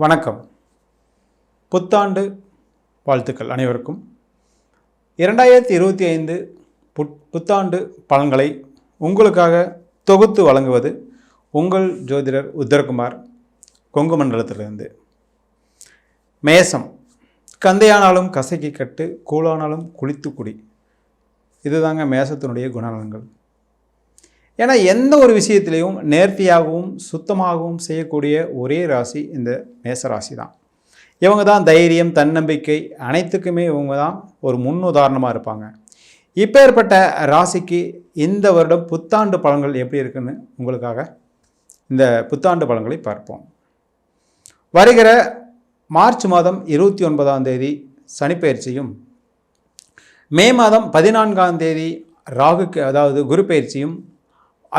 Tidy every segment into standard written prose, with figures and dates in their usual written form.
வணக்கம். புத்தாண்டு வாழ்த்துக்கள் அனைவருக்கும். 2025 புத்தாண்டு பலன்களை உங்களுக்காக தொகுத்து வழங்குவது உங்கள் ஜோதிடர் உத்தரகுமார், கொங்கு மண்டலத்திலிருந்து. மேசம், கந்தையானாலும் கசக்கி கட்டு, கூழானாலும் குளித்து குடி. இதுதாங்க மேசத்தினுடைய குணநலன்கள். ஏன்னா எந்த ஒரு விஷயத்திலையும் நேர்த்தியாகவும் சுத்தமாகவும் செய்யக்கூடிய ஒரே ராசி இந்த மேசராசி தான். இவங்க தான் தைரியம், தன்னம்பிக்கை அனைத்துக்குமே இவங்க தான் ஒரு முன்னுதாரணமாக இருப்பாங்க. இப்பேற்பட்ட ராசிக்கு இந்த வருடம் புத்தாண்டு பலன்கள் எப்படி இருக்குன்னு உங்களுக்காக இந்த புத்தாண்டு பலன்களை பார்ப்போம். வருகிற மார்ச் மாதம் 29ஆம் தேதி சனிப்பெயர்ச்சியும், மே மாதம் 14ஆம் தேதி ராகுக்கு அதாவது குரு பயிற்சியும்,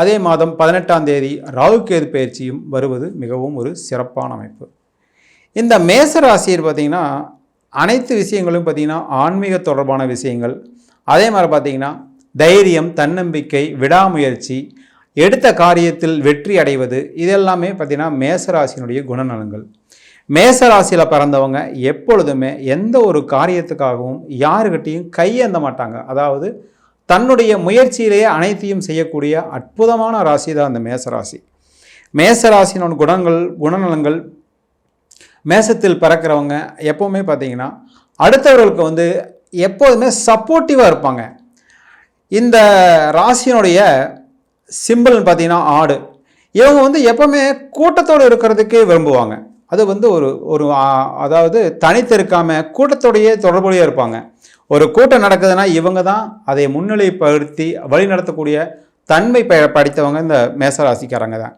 அதே மாதம் 18ஆம் தேதி ராகுகேது பயிற்சியும் வருவது மிகவும் ஒரு சிறப்பான அமைப்பு. இந்த மேச ராசியில் பார்த்திங்கன்னா அனைத்து விஷயங்களும் பார்த்திங்கன்னா ஆன்மீக தொடர்பான விஷயங்கள், அதே மாதிரி பார்த்திங்கன்னா தைரியம், தன்னம்பிக்கை, விடாமுயற்சி, எடுத்த காரியத்தில் வெற்றி அடைவது, இதெல்லாமே பார்த்திங்கன்னா மேசராசியினுடைய குணநலன்கள். மேசராசியில் பிறந்தவங்க எப்பொழுதுமே எந்த ஒரு காரியத்துக்காகவும் யாருக்கிட்டையும் கையேந்த மாட்டாங்க. அதாவது தன்னுடைய முயற்சியிலேயே அனைத்தையும் செய்யக்கூடிய அற்புதமான ராசி தான் அந்த மேசராசி. மேசராசினோட குணநலங்கள், மேசத்தில் பிறக்கிறவங்க எப்போவுமே பார்த்திங்கன்னா அடுத்தவர்களுக்கு எப்போதுமே சப்போர்ட்டிவாக இருப்பாங்க. இந்த ராசியினுடைய சிம்பிள்னு பார்த்திங்கன்னா ஆடு. இவங்க எப்போவுமே கூட்டத்தோடு இருக்கிறதுக்கே விரும்புவாங்க. அது ஒரு அதாவது தனித்து இருக்காமல் கூட்டத்தோடையே தொடர்புடைய இருப்பாங்க. ஒரு கூட்டம் நடக்குதுன்னா இவங்க தான் அதை முன்னிலைப்படுத்தி வழிநடத்தக்கூடிய தன்மை படித்தவங்க இந்த மேசராசிக்காரங்க தான்.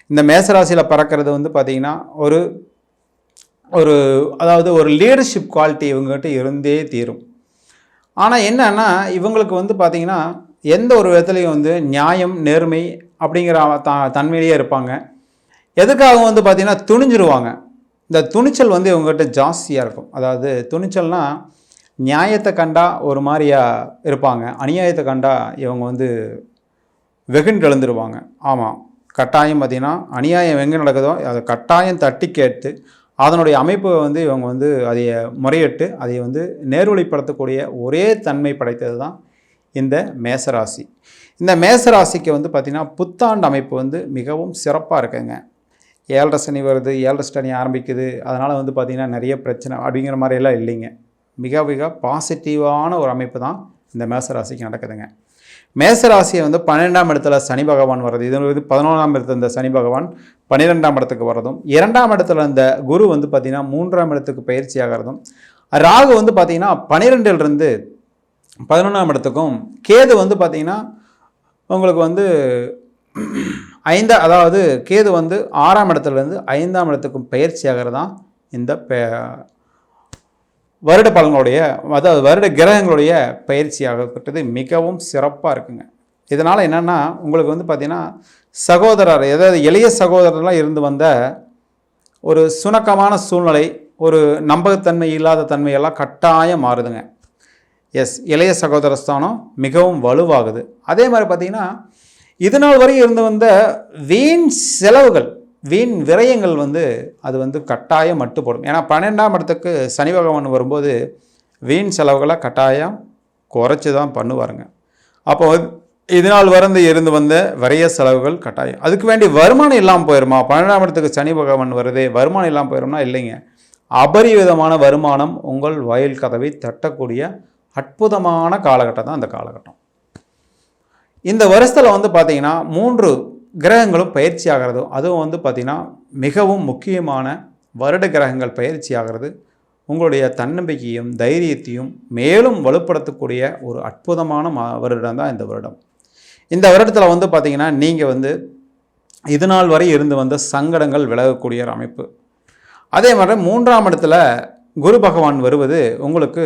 இந்த மேசராசியில் பறக்கிறது பார்த்திங்கன்னா அதாவது ஒரு லீடர்ஷிப் குவாலிட்டி இவங்ககிட்ட இருந்தே தீரும். ஆனால் என்னன்னா இவங்களுக்கு பார்த்திங்கன்னா எந்த ஒரு விதத்துலையும் நியாயம், நேர்மை அப்படிங்கிற தன்மையிலேயே இருப்பாங்க. எதுக்காக பார்த்திங்கன்னா துணிஞ்சிருவாங்க. இந்த துணிச்சல் இவங்ககிட்ட ஜாஸ்தியாக இருக்கும். அதாவது துணிச்சல்னால் நியாயத்தை கண்டா ஒரு மாதிரியா இருப்பாங்க, அநியாயத்தை கண்டா இவங்க வெகுண்டு எழுந்துருவாங்க. ஆமாம், கட்டாயம் பார்த்திங்கன்னா அநியாயம் எங்கே நடக்குதோ அதை கட்டாயம் தட்டி கேட்டு அதனுடைய அமைப்பை இவங்க அதை முறையிட்டு அதை நேர்வழிப்படுத்தக்கூடிய ஒரே தன்மை படைத்தது தான் இந்த மேசராசி. இந்த மேசராசிக்கு பார்த்திங்கன்னா புத்தாண்டு அமைப்பு மிகவும் சிறப்பாக இருக்குங்க. 7.5 சனி வருது, 7.5 சனி ஆரம்பிக்குது, அதனால் பார்த்திங்கன்னா நிறைய பிரச்சனை அப்படிங்கிற மாதிரியெல்லாம் இல்லைங்க. மிக மிக பாசிட்டிவான ஒரு அமைப்பு தான் இந்த மேசராசிக்கு நடக்குதுங்க. மேசராசியை 12ஆம் இடத்துல சனி பகவான் வர்றது, இது 11ஆம் இடத்துல இந்த சனி பகவான் 12ஆம் இடத்துக்கு வர்றதும், 2ஆம் இடத்துல இந்த குரு பார்த்திங்கன்னா 3ஆம் இடத்துக்கு பயிற்சி ஆகிறதும், ராகு பார்த்திங்கன்னா 12லிருந்து 11ஆம் இடத்துக்கும், கேது பார்த்திங்கன்னா உங்களுக்கு அதாவது கேது 6ஆம் இடத்துலேருந்து 5ஆம் இடத்துக்கும் பயிற்சி ஆகிறதான் இந்த வருட பலன்களுடைய, அதாவது வருட கிரகங்களுடைய பயிற்சியாகப்பட்டது மிகவும் சிறப்பாக இருக்குங்க. இதனால் என்னென்னா உங்களுக்கு பார்த்திங்கன்னா சகோதரர், ஏதாவது எளிய சகோதரர்லாம் இருந்து வந்த ஒரு சுணக்கமான சூழ்நிலை, ஒரு நம்பகத்தன்மை இல்லாத தன்மையெல்லாம் கட்டாயம் மாறுதுங்க. இளைய சகோதரஸ்தானம் மிகவும் வலுவாகுது. அதே மாதிரி பார்த்திங்கன்னா இது நாள் வரை இருந்து வந்த வீண் செலவுகள், வீண் விரயங்கள் அது கட்டாயம் மட்டுப்படும். ஏன்னா 12ஆம் இடத்துக்கு சனி பகவான் வரும்போது வீண் செலவுகளை கட்டாயம் குறைச்சி தான் பண்ணுவாருங்க. அப்போ இது நாள் இருந்து வந்த விரைய செலவுகள் கட்டாயம், அதுக்கு வேண்டி வருமானம் இல்லாமல் போயிடுமா? 12ஆம் இடத்துக்கு சனி பகவான் வருதே, வருமானம் இல்லாமல் போயிடும்னா இல்லைங்க. அபரிவிதமான வருமானம் உங்கள் வயல் கதவை தட்டக்கூடிய அற்புதமான காலகட்டம் தான் அந்த காலகட்டம். இந்த வருஷத்தில் பார்த்திங்கன்னா 3 கிரகங்களும் பயிற்சி ஆகிறது. அதுவும் பார்த்திங்கன்னா மிகவும் முக்கியமான வருட கிரகங்கள் பயிற்சி ஆகிறது உங்களுடைய தன்னம்பிக்கையும் தைரியத்தையும் மேலும் வலுப்படுத்தக்கூடிய ஒரு அற்புதமான வருடம் தான் இந்த வருடம். இந்த வருடத்தில் பார்த்திங்கன்னா நீங்கள் இது நாள் வரை இருந்து வந்த சங்கடங்கள் விலகக்கூடிய ஒரு அமைப்பு. அதே மாதிரி 3ஆம் இடத்துல குரு பகவான் வருவது உங்களுக்கு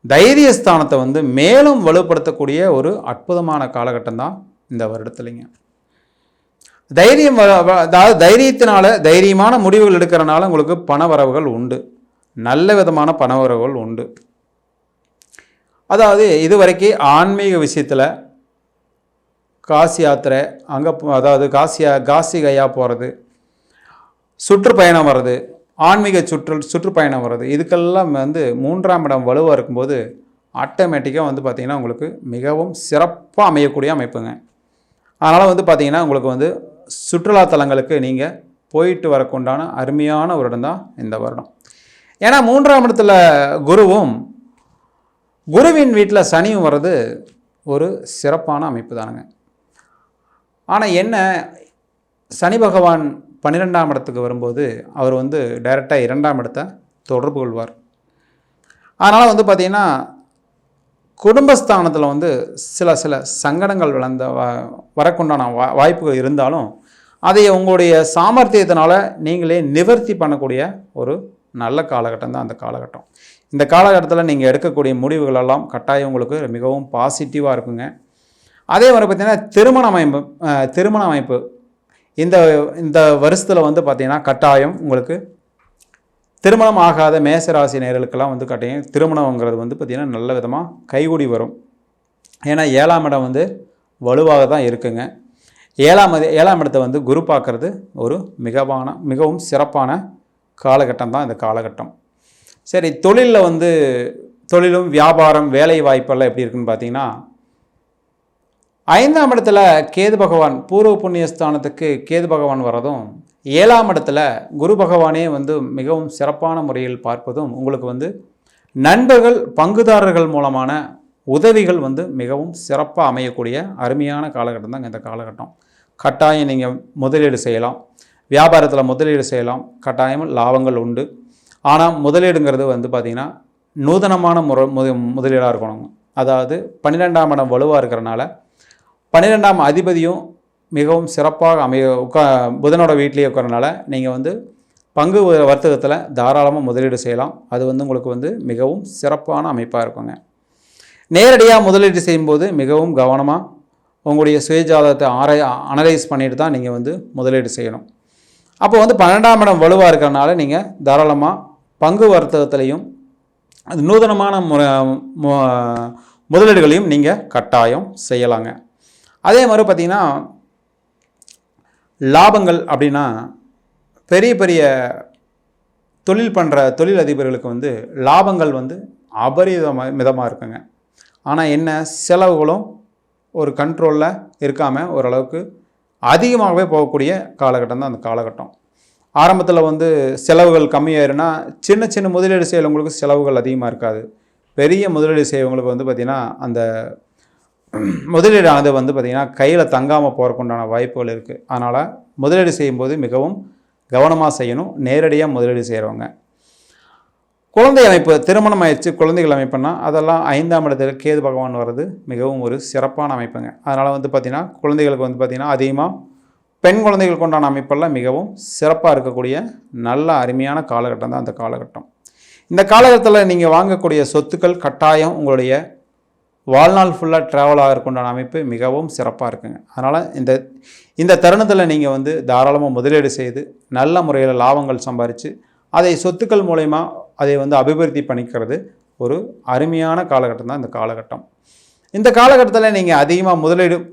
தைரியஸ்தானத்தை மேலும் வலுப்படுத்தக்கூடிய ஒரு அற்புதமான காலகட்டம் தான் இந்த வருடத்துலைங்க. அதாவது தைரியத்தினால, தைரியமான முடிவுகள் எடுக்கிறனால உங்களுக்கு பண வரவுகள் உண்டு, நல்ல விதமான பண வரவுகள் உண்டு. அதாவது இதுவரைக்கும் ஆன்மீக விஷயத்தில் காசி யாத்திரை, அங்கே அதாவது காசி கயா போகிறது, சுற்றுப்பயணம் வர்றது, ஆன்மீக சுற்றுப்பயணம் வர்றது, இதுக்கெல்லாம் வந்து 3ஆம் இடம் வலுவாக இருக்கும்போது ஆட்டோமேட்டிக்காக வந்து பார்த்திங்கன்னா உங்களுக்கு மிகவும் சிறப்பாக அமையக்கூடிய அமைப்புங்க. அதனால் வந்து பார்த்திங்கன்னா உங்களுக்கு வந்து சுற்றுலாத்தலங்களுக்கு நீங்கள் போயிட்டு வரக்குண்டான அருமையான ஒரு இடம் தான் இந்த வருடம். ஏன்னா 3ஆம் இடத்துல குருவும் குருவின் வீட்டில் சனியும் வர்றது ஒரு சிறப்பான அமைப்பு தானுங்க. ஆனால் என்ன, சனி பகவான் 12ஆம் இடத்துக்கு வரும்போது அவர் வந்து டைரெக்டாக 2ஆம் இடத்தை தொடர்பு கொள்வார். அதனால் வந்து பார்த்திங்கன்னா குடும்பஸ்தானத்தில் வந்து சில சங்கடங்கள் வரக்குண்டான வாய்ப்புகள் இருந்தாலும் அதை உங்களுடைய சாமர்த்தியத்தினால நீங்களே நிவர்த்தி பண்ணக்கூடிய ஒரு நல்ல காலகட்டம் தான் அந்த காலகட்டம். இந்த காலகட்டத்தில் நீங்கள் எடுக்கக்கூடிய முடிவுகளெல்லாம் கட்டாயம் உங்களுக்கு மிகவும் பாசிட்டிவாக இருக்குங்க. அதே மாதிரி பார்த்திங்கன்னா திருமண அமைப்பு இந்த வருஷத்தில் வந்து பார்த்திங்கன்னா கட்டாயம் உங்களுக்கு திருமணம் ஆகாத மேசராசி நேயர்களுக்கெல்லாம் வந்து கட்டாயம் திருமணங்கிறது வந்து பார்த்திங்கன்னா நல்ல விதமாக கைகூடி வரும். ஏன்னா 7ஆம் இடம் வந்து வலுவாக தான் இருக்குங்க. 7ஆம் இடத்தை வந்து குரு பார்க்கறது ஒரு மிகவும் சிறப்பான காலகட்டம் தான் இந்த காலகட்டம். சரி, தொழிலும் வியாபாரம் வேலை வாய்ப்பெல்லாம் எப்படி இருக்குன்னு பார்த்தீங்கன்னா 5ஆம் இடத்துல கேது பகவான் பூர்வ புண்ணியஸ்தானத்துக்கு கேது பகவான் வர்றதும் 7ஆம் இடத்துல குரு பகவானே வந்து மிகவும் சிறப்பான முறையில் பார்ப்பதும் உங்களுக்கு வந்து நண்பர்கள் பங்குதாரர்கள் மூலமான உதவிகள் வந்து மிகவும் சிறப்பாக அமையக்கூடிய அருமையான காலகட்டம் தான் இந்த காலகட்டம். கட்டாயம் நீங்கள் முதலீடு செய்யலாம், வியாபாரத்தில் முதலீடு செய்யலாம், கட்டாயம் லாபங்கள் உண்டு. ஆனால் முதலீடுங்கிறது வந்து பார்த்திங்கன்னா நூதனமான முதலீடாக இருக்கணும். அதாவது 12ஆம் இடம் வலுவாக இருக்கிறனால 12ஆம் அதிபதியும் மிகவும் சிறப்பாக புதனோட வீட்டிலேயே இருக்கிறனால நீங்கள் வந்து பங்கு வர்த்தகத்தில் தாராளமாக முதலீடு செய்யலாம். அது வந்து உங்களுக்கு வந்து மிகவும் சிறப்பான அமைப்பாக இருக்குங்க. நேரடியாக முதலீடு செய்யும்போது மிகவும் கவனமாக உங்களுடைய சுயஜாதகத்தை அனலைஸ் பண்ணிட்டு தான் நீங்கள் வந்து முதலீடு செய்யணும். அப்போ வந்து 12ஆம் இடம் வலுவாக இருக்கிறனால நீங்கள் தாராளமாக பங்கு வர்த்தகத்திலையும் அது நூதனமான முதலீடுகளையும் நீங்கள் கட்டாயம் செய்யலாங்க. அதே மாதிரி பார்த்திங்கன்னா லாபங்கள் அப்படின்னா பெரிய பெரிய தொழில் அதிபர்களுக்கு வந்து லாபங்கள் வந்து மிதமாக இருக்குங்க. ஆனால் என்ன, செலவுகளும் ஒரு கண்ட்ரோலில் இருக்காமல் ஓரளவுக்கு அதிகமாகவே போகக்கூடிய காலகட்டம் தான் அந்த காலகட்டம். ஆரம்பத்தில் வந்து செலவுகள் கம்மியாயிருன்னா சின்ன முதலீடு செய்யறவங்களுக்கு செலவுகள் அதிகமாக இருக்காது. பெரிய முதலீடு செய்யறவங்களுக்கு வந்து பார்த்திங்கன்னா அந்த முதலீடானது வந்து பார்த்திங்கன்னா கையில் தங்காமல் போகிறக்குண்டான வாய்ப்புகள் இருக்குது. அதனால் முதலீடு செய்யும்போது மிகவும் கவனமாக செய்யணும். நேரடியாக முதலீடு செய்கிறவங்க குழந்தை அமைப்பு, திருமணம் ஆயிடுச்சு குழந்தைகள் அமைப்புன்னா அதெல்லாம் 5ஆம் இடத்துல கேது பகவான் வர்றது மிகவும் ஒரு சிறப்பான அமைப்புங்க. அதனால் வந்து பார்த்திங்கன்னா குழந்தைகளுக்கு வந்து பார்த்திங்கன்னா அதிகமாக பெண் குழந்தைகளுக்கு உண்டான அமைப்பெல்லாம் மிகவும் சிறப்பாக இருக்கக்கூடிய நல்ல அருமையான காலகட்டம் தான் அந்த காலகட்டம். இந்த காலகட்டத்தில் நீங்கள் வாங்கக்கூடிய சொத்துக்கள் கட்டாயம் உங்களுடைய வாழ்நாள் ஃபுல்லாக ட்ராவல் ஆகிறதுக்குண்டான அமைப்பு மிகவும் சிறப்பாக இருக்குங்க. அதனால் இந்த தருணத்தில் நீங்கள் வந்து தாராளமாக முதலீடு செய்து நல்ல முறையில் லாபங்கள் சம்பாரித்து அதை சொத்துக்கள் மூலயமா அதை வந்து அபிவிருத்தி பண்ணிக்கிறது ஒரு அருமையான காலகட்டம் தான் இந்த காலகட்டம். இந்த காலகட்டத்தில் நீங்கள்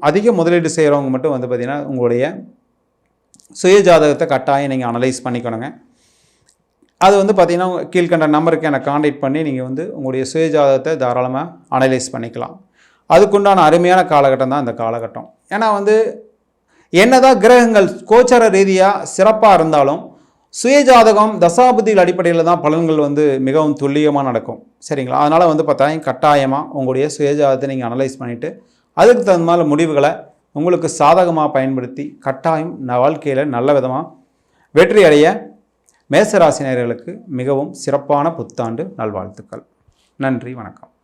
அதிக முதலீடு செய்கிறவங்க மட்டும் வந்து பார்த்திங்கன்னா உங்களுடைய சுய ஜாதகத்தை கட்டாயம் நீங்கள் அனலைஸ் பண்ணிக்கணுங்க. அது வந்து பார்த்திங்கன்னா கீழ்கண்ட நம்பருக்கு என்னை காண்டாக்ட் பண்ணி நீங்கள் வந்து உங்களுடைய சுய ஜாதகத்தை தாராளமாக அனலைஸ் பண்ணிக்கலாம். அதுக்குண்டான அருமையான காலகட்டம் தான் இந்த காலகட்டம். ஏன்னா வந்து என்னதான் கிரகங்கள் கோச்சார ரீதியாக சிறப்பாக இருந்தாலும் சுயஜாதகம் தசாபுத்திகள் அடிப்படையில் தான் பலன்கள் வந்து மிகவும் துல்லியமாக நடக்கும். சரிங்களா? அதனால் வந்து பார்த்தா கட்டாயமாக உங்களுடைய சுயஜாதகத்தை நீங்கள் அனலைஸ் பண்ணிவிட்டு அதுக்கு தகுந்த மாதிரி முடிவுகளை உங்களுக்கு சாதகமாக பயன்படுத்தி கட்டாயம் வாழ்க்கையில் நல்ல விதமாக வெற்றி அடைய மேசராசினியர்களுக்கு மிகவும் சிறப்பான புத்தாண்டு நல்வாழ்த்துக்கள். நன்றி, வணக்கம்.